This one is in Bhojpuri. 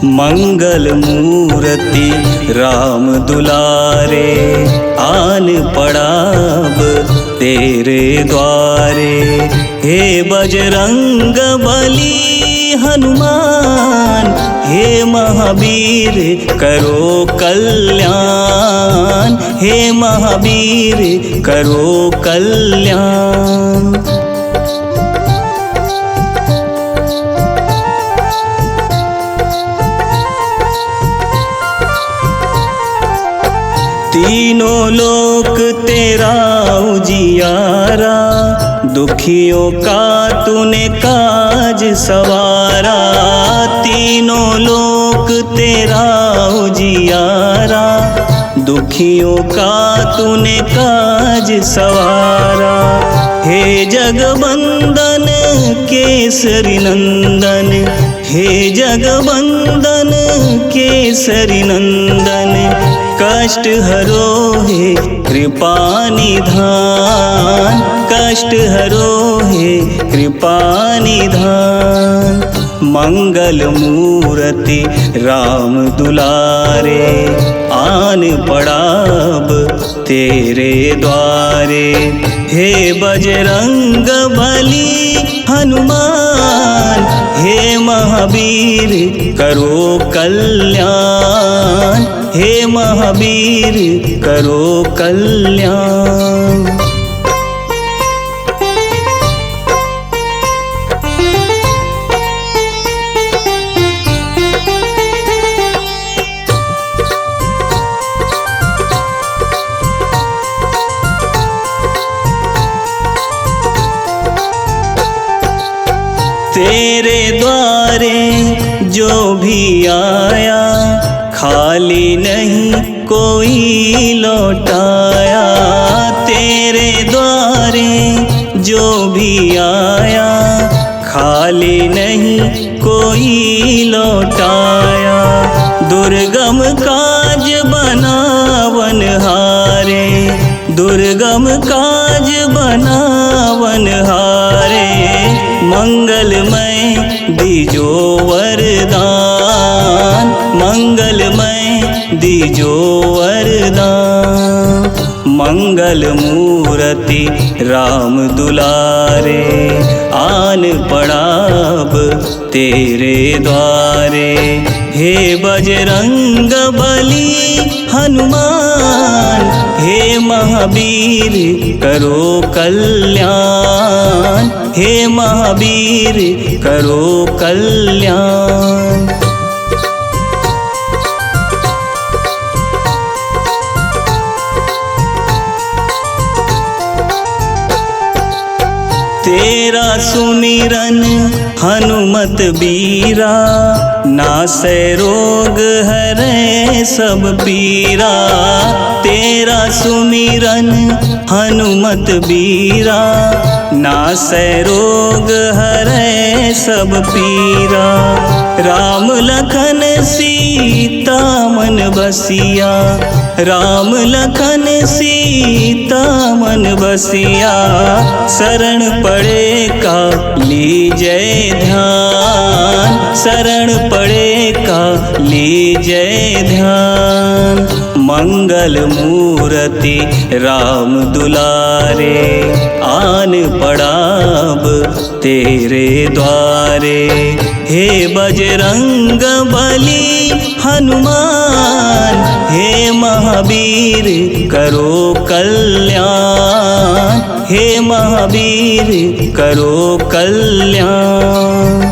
मंगल मूर्ति राम दुलारे, आन पड़ाब तेरे द्वारे। हे बजरंग बली हनुमान, हे महावीर करो कल्याण, हे महावीर करो कल्याण। तीनों लोक तेरा उजियारा, दुखियों का तूने काज सवारा। तीनों लोक तेरा उजियारा, दुखियों का तूने काज सवारा। हे जगवंदन केसरी नंदन, हे जगवंदन केसरी नंदन। कष्ट हरो हे कृपा निधान, कष्ट हरो हे कृपा निधान। मंगल मूर्ति राम दुलारे, आन पड़ाब तेरे द्वारे। हे बजरंग बली हनुमान, हे महावीर करो कल्याण, हे महावीर करो कल्याण। तेरे द्वारे जो भी आया, खाली नहीं कोई लौटाया। तेरे द्वारे जो भी आया, खाली नहीं कोई लौटाया। दुर्गम काज बनावन हारे, दुर्गम काज बनावन हारे। मंगलमय दीजो वरदान, मंगलमय दीजो वरदान। मंगल मूर्ति राम दुलारे, आन पड़ाब तेरे द्वारे। हे बजरंग बली हनुमान, हे महावीर करो कल्याण, हे महावीर करो कल्याण। तेरा सुमिरन हनुमत बीरा, नासै रोग हरै सब पीरा। तेरा सुमिरन हनुमत बीरा, नासै रोग हरै सब पीरा। राम लखन सीता मन बसिया, राम लखन सीता मन बसिया। शरण पड़े का लीजय ध्यान, शरण पड़े का लीजय ध्यान। मंगल मूर्ति राम दुलारे, आन पड़ाब तेरे द्वारे। हे बजरंग बली हनुमान, हे महावीर करो कल्याण, हे महावीर करो कल्याण।